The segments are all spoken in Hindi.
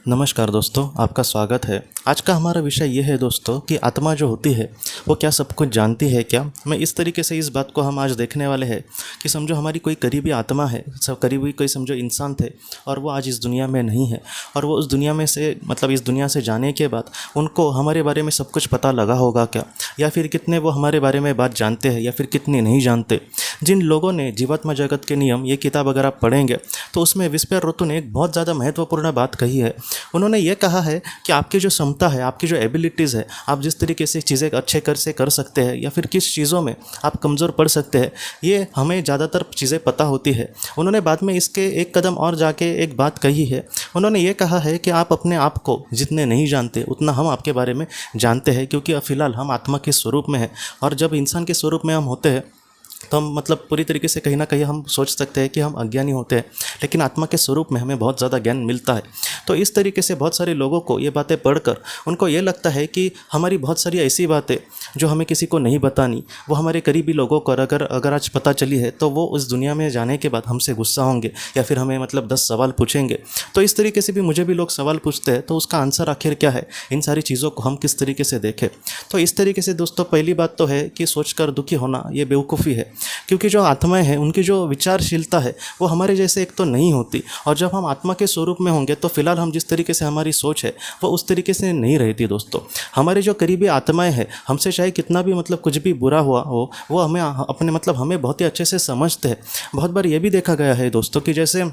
नमस्कार दोस्तों, आपका स्वागत है। आज का हमारा विषय ये है दोस्तों कि आत्मा जो होती है वो क्या सब कुछ जानती है क्या। मैं इस तरीके से इस बात को हम आज देखने वाले हैं कि समझो हमारी कोई करीबी आत्मा है, सब करीबी कोई समझो इंसान थे और वो आज इस दुनिया में नहीं है और वो उस दुनिया में से इस दुनिया से जाने के बाद उनको हमारे बारे में सब कुछ पता लगा होगा क्या, या फिर कितने वो हमारे बारे में बात जानते हैं या फिर कितने नहीं जानते। जिन लोगों ने जीवात्मा जगत के नियम ये किताब अगर आप पढ़ेंगे तो उसमें विस्पर ऋतु ने एक बहुत ज़्यादा महत्वपूर्ण बात कही है। उन्होंने ये कहा है कि आपकी जो क्षमता है, आपकी जो एबिलिटीज़ है, आप जिस तरीके से चीज़ें अच्छे कर सकते हैं या फिर किस चीज़ों में आप कमज़ोर पड़ सकते हैं, ये हमें ज़्यादातर चीज़ें पता होती है। उन्होंने बाद में इसके एक कदम और जाके एक बात कही है। उन्होंने ये कहा है कि आप अपने आप को जितने नहीं जानते उतना हम आपके बारे में जानते हैं, क्योंकि फ़िलहाल हम आत्मा के स्वरूप में हैं और जब इंसान के स्वरूप में हम होते हैं तो हम पूरी तरीके से कहीं ना कहीं हम सोच सकते हैं कि हम अज्ञानी होते हैं, लेकिन आत्मा के स्वरूप में हमें बहुत ज़्यादा ज्ञान मिलता है। तो इस तरीके से बहुत सारे लोगों को ये बातें पढ़कर उनको ये लगता है कि हमारी बहुत सारी ऐसी बातें जो हमें किसी को नहीं बतानी, वो हमारे करीबी लोगों को अगर आज पता चली है तो वो उस दुनिया में जाने के बाद हमसे गुस्सा होंगे या फिर हमें 10 सवाल पूछेंगे। तो इस तरीके से भी मुझे भी लोग सवाल पूछते हैं, तो उसका आंसर आखिर क्या है, इन सारी चीज़ों को हम किस तरीके से देखें। तो इस तरीके से दोस्तों पहली बात तो है कि सोचकर दुखी होना ये बेवकूफ़ी है, क्योंकि जो आत्माएं हैं उनकी जो विचारशीलता है वो हमारे जैसे एक तो नहीं होती, और जब हम आत्मा के स्वरूप में होंगे तो फिलहाल हम जिस तरीके से हमारी सोच है वो उस तरीके से नहीं रहती दोस्तों। हमारे जो करीबी आत्माएं हैं हमसे चाहे कितना भी कुछ भी बुरा हुआ हो, वो हमें अपने हमें बहुत ही अच्छे से समझते हैं। बहुत बार ये भी देखा गया है दोस्तों कि जैसे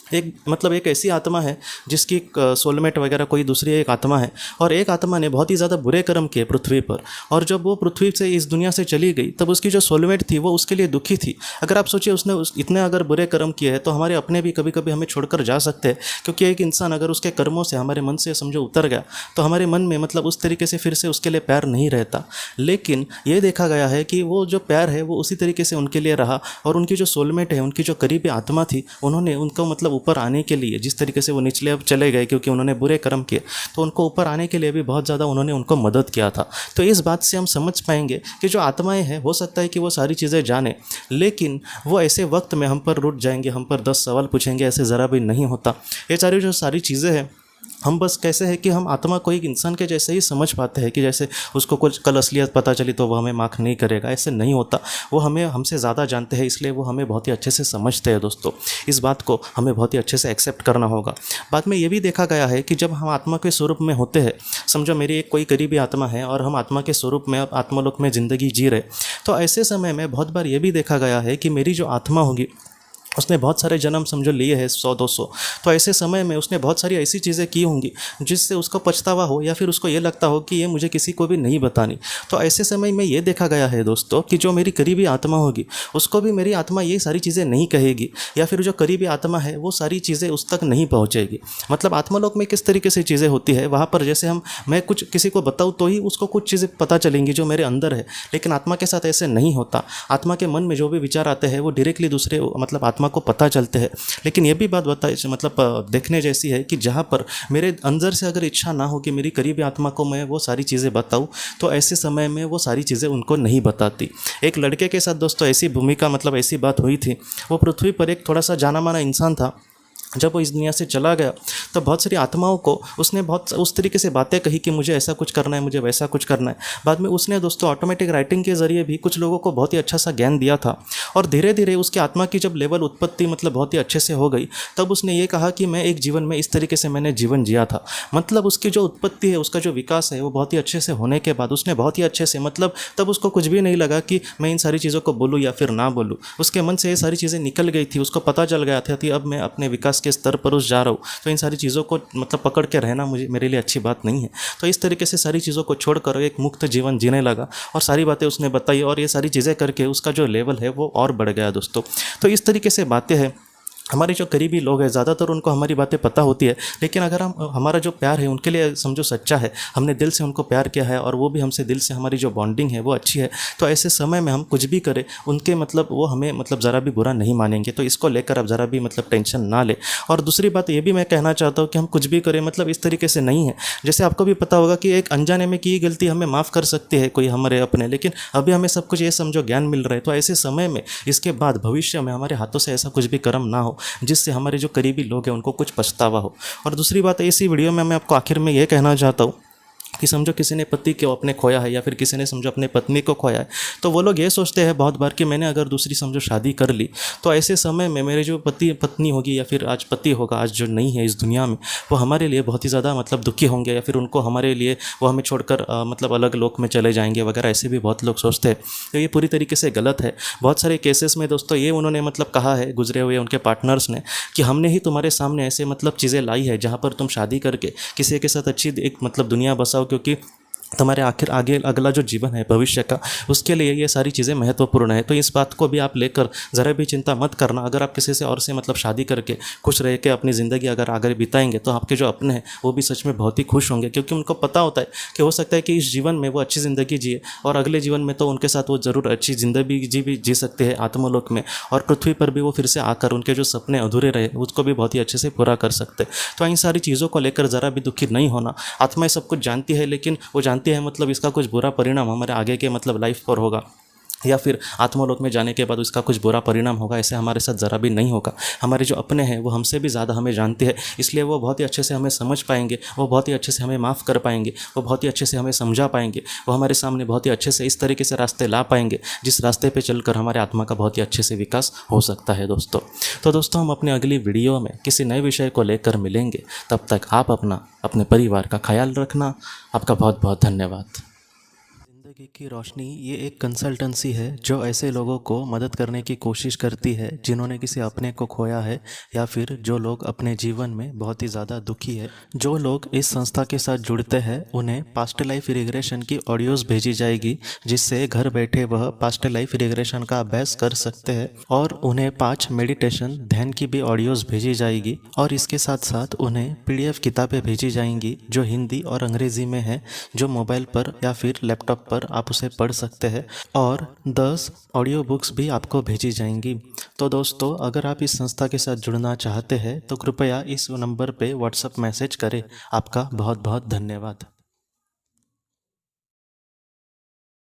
एक ऐसी आत्मा है जिसकी सोलमेट वगैरह कोई दूसरी एक आत्मा है, और एक आत्मा ने बहुत ही ज़्यादा बुरे कर्म किए पृथ्वी पर, और जब वो पृथ्वी से इस दुनिया से चली गई तब उसकी जो सोलमेट थी वो उसके लिए दुखी थी। अगर आप सोचिए उसने इतने अगर बुरे कर्म किए हैं तो हमारे अपने भी कभी कभी हमें छोड़कर जा सकते हैं, क्योंकि एक इंसान अगर उसके कर्मों से हमारे मन से समझो उतर गया तो हमारे मन में उस तरीके से फिर से उसके लिए प्यार नहीं रहता। लेकिन ये देखा गया है कि वो जो प्यार है वो उसी तरीके से उनके लिए रहा, और उनकी जो सोलमेट है, उनकी जो करीबी आत्मा थी, उन्होंने उनको ऊपर आने के लिए, जिस तरीके से वो निचले अब चले गए क्योंकि उन्होंने बुरे कर्म किए, तो उनको ऊपर आने के लिए भी बहुत ज़्यादा उन्होंने उनको मदद किया था। तो इस बात से हम समझ पाएंगे कि जो आत्माएं हैं हो सकता है कि वो सारी चीज़ें जाने, लेकिन वो ऐसे वक्त में हम पर रुट जाएंगे, हम पर 10 सवाल पूछेंगे, ऐसे ज़रा भी नहीं होता। ये सारी चीज़ें हैं, हम बस कैसे है कि हम आत्मा को एक इंसान के जैसे ही समझ पाते हैं कि जैसे उसको कुछ कल असलियत पता चली तो वो हमें माफ़ नहीं करेगा, ऐसे नहीं होता। वो हमें हमसे ज़्यादा जानते हैं, इसलिए वो हमें बहुत ही अच्छे से समझते हैं दोस्तों। इस बात को हमें बहुत ही अच्छे से एक्सेप्ट करना होगा। बाद में ये भी देखा गया है कि जब हम आत्मा के स्वरूप में होते हैं, समझो मेरी एक कोई करीबी आत्मा है और हम आत्मा के स्वरूप में आत्मलोक में ज़िंदगी जी रहे, तो ऐसे समय में बहुत बार ये भी देखा गया है कि मेरी जो आत्मा होगी उसने बहुत सारे जन्म समझो लिए हैं, 100-200, तो ऐसे समय में उसने बहुत सारी ऐसी चीज़ें की होंगी जिससे उसको पछतावा हो या फिर उसको ये लगता हो कि ये मुझे किसी को भी नहीं बतानी। तो ऐसे समय में ये देखा गया है दोस्तों कि जो मेरी करीबी आत्मा होगी उसको भी मेरी आत्मा ये सारी चीज़ें नहीं कहेगी, या फिर जो करीबी आत्मा है वो सारी चीज़ें उस तक नहीं पहुँचेगी। आत्मलोक में किस तरीके से चीज़ें होती है, वहाँ पर जैसे मैं कुछ किसी को बताऊँ तो ही उसको कुछ चीज़ें पता चलेंगी जो मेरे अंदर है, लेकिन आत्मा के साथ ऐसे नहीं होता। आत्मा के मन में जो भी विचार आते हैं वो डायरेक्टली दूसरे आत्मा को पता चलते हैं। लेकिन ये भी बात देखने जैसी है कि जहाँ पर मेरे अंदर से अगर इच्छा ना हो कि मेरी करीबी आत्मा को मैं वो सारी चीज़ें बताऊँ, तो ऐसे समय में वो सारी चीज़ें उनको नहीं बताती। एक लड़के के साथ दोस्तों ऐसी भूमिका ऐसी बात हुई थी। वो पृथ्वी पर एक थोड़ा सा जाना माना इंसान था। जब वो इस दुनिया से चला गया तो बहुत सारी आत्माओं को उसने बहुत उस तरीके से बातें कही कि मुझे ऐसा कुछ करना है, मुझे वैसा कुछ करना है। बाद में उसने दोस्तों ऑटोमेटिक राइटिंग के ज़रिए भी कुछ लोगों को बहुत ही अच्छा सा ज्ञान दिया था, और धीरे धीरे उसकी आत्मा की जब लेवल उत्पत्ति बहुत ही अच्छे से हो गई, तब उसने ये कहा कि मैं एक जीवन में इस तरीके से मैंने जीवन जिया था। उसकी जो उत्पत्ति है, उसका जो विकास है वो बहुत ही अच्छे से होने के बाद उसने बहुत ही अच्छे से तब उसको कुछ भी नहीं लगा कि मैं इन सारी चीज़ों को बोलूँ या फिर ना बोलूँ। उसके मन से ये सारी चीज़ें निकल गई थी, उसको पता चल गया था कि अब मैं अपने विकास के स्तर पर उस जा रहा हूँ, तो इन सारी चीज़ों को पकड़ के रहना मेरे लिए अच्छी बात नहीं है। तो इस तरीके से सारी चीज़ों को छोड़कर एक मुक्त जीवन जीने लगा, और सारी बातें उसने बताई, और ये सारी चीज़ें करके उसका जो लेवल है वो और बढ़ गया दोस्तों। तो इस तरीके से बातें हैं। हमारे जो करीबी लोग हैं ज़्यादातर उनको हमारी बातें पता होती है, लेकिन अगर हमारा जो प्यार है उनके लिए समझो सच्चा है, हमने दिल से उनको प्यार किया है और वो भी हमसे दिल से, हमारी जो बॉन्डिंग है वो अच्छी है, तो ऐसे समय में हम कुछ भी करें उनके वो हमें ज़रा भी बुरा नहीं मानेंगे। तो इसको लेकर अब ज़रा भी टेंशन ना ले। और दूसरी बात ये भी मैं कहना चाहता हूँ कि हम कुछ भी करें इस तरीके से नहीं है। जैसे आपको भी पता होगा कि एक अनजाने में की गलती हमें माफ़ कर सकती है कोई हमारे अपने, लेकिन अभी हमें सब कुछ ये समझो ज्ञान मिल रहा है, तो ऐसे समय में इसके बाद भविष्य में हमारे हाथों से ऐसा कुछ भी कर्म ना हो, हो, जिससे हमारे जो करीबी लोग हैं उनको कुछ पछतावा हो। और दूसरी बात इसी वीडियो में मैं आपको आखिर में ये कहना चाहता हूँ कि समझो किसी ने पति को अपने खोया है या फिर किसी ने समझो अपने पत्नी को खोया है, तो वो लोग ये सोचते हैं बहुत बार कि मैंने अगर दूसरी समझो शादी कर ली तो ऐसे समय में मेरे जो पत्नी होगी या फिर आज पति होगा, आज जो नहीं है इस दुनिया में, वो हमारे लिए बहुत ही ज़्यादा मतलब दुखी होंगे या फिर उनको हमारे लिए वो हमें छोड़कर मतलब अलग लोक में चले जाएंगे वगैरह, ऐसे भी बहुत लोग सोचते हैं। तो ये पूरी तरीके से गलत है। बहुत सारे केसेस में दोस्तों ये उन्होंने मतलब कहा है गुजरे हुए उनके पार्टनर्स ने कि हमने ही तुम्हारे सामने ऐसे मतलब चीज़ें लाई है जहाँ पर तुम शादी करके किसी के साथ अच्छी एक मतलब दुनिया बसाओ, क्योंकि तुम्हारे आगे अगला जो जीवन है भविष्य का, उसके लिए ये सारी चीज़ें महत्वपूर्ण है। तो इस बात को भी आप लेकर ज़रा भी चिंता मत करना। अगर आप किसी से और से मतलब शादी करके खुश रह के अपनी ज़िंदगी अगर आगे बिताएंगे तो आपके जो अपने हैं वो भी सच में बहुत ही खुश होंगे, क्योंकि उनको पता होता है कि हो सकता है कि इस जीवन में वो अच्छी ज़िंदगी जिए और अगले जीवन में तो उनके साथ वो ज़रूर अच्छी ज़िंदगी जी सकते हैं आत्मलोक में, और पृथ्वी पर भी वो फिर से आकर उनके जो सपने अधूरे रहे उसको भी बहुत ही अच्छे से पूरा कर सकते। तो इन सारी चीज़ों को लेकर ज़रा भी दुखी नहीं होना। आत्माएं सब कुछ जानती है, लेकिन वो जानती है मतलब इसका कुछ बुरा परिणाम हमारे आगे के मतलब लाइफ पर होगा या फिर आत्मलोक में जाने के बाद उसका कुछ बुरा परिणाम होगा, ऐसे हमारे साथ ज़रा भी नहीं होगा। हमारे जो अपने हैं वो हमसे भी ज़्यादा हमें जानते हैं, इसलिए वो बहुत ही अच्छे से हमें समझ पाएंगे, वो बहुत ही अच्छे से हमें माफ़ कर पाएंगे, वो बहुत ही अच्छे से हमें समझा पाएंगे, वो हमारे सामने बहुत ही अच्छे से इस तरीके से रास्ते ला पाएंगे जिस रास्ते पर चलकर हमारे आत्मा का बहुत ही अच्छे से विकास हो सकता है दोस्तों। तो दोस्तों हम अपने अगली वीडियो में किसी नए विषय को लेकर मिलेंगे। तब तक आप अपने परिवार का ख्याल रखना। आपका बहुत बहुत धन्यवाद। ज़िंदगी की रोशनी ये एक कंसल्टेंसी है जो ऐसे लोगों को मदद करने की कोशिश करती है जिन्होंने किसी अपने को खोया है या फिर जो लोग अपने जीवन में बहुत ही ज़्यादा दुखी है। जो लोग इस संस्था के साथ जुड़ते हैं उन्हें पास्ट लाइफ रिग्रेशन की ऑडियोज़ भेजी जाएगी, जिससे घर बैठे वह पास्ट लाइफ रिग्रेशन का अभ्यास कर सकते हैं, और उन्हें 5 मेडिटेशन ध्यान की भी ऑडियोज़ भेजी जाएगी, और इसके साथ साथ उन्हें PDF किताबें भेजी जाएंगी जो हिंदी और अंग्रेज़ी में है, जो मोबाइल पर या फिर लैपटॉप पर आप उसे पढ़ सकते हैं, और 10 ऑडियो बुक्स भी आपको भेजी जाएंगी। तो दोस्तों अगर आप इस संस्था के साथ जुड़ना चाहते हैं तो कृपया इस नंबर पे व्हाट्सएप मैसेज करें। आपका बहुत बहुत धन्यवाद।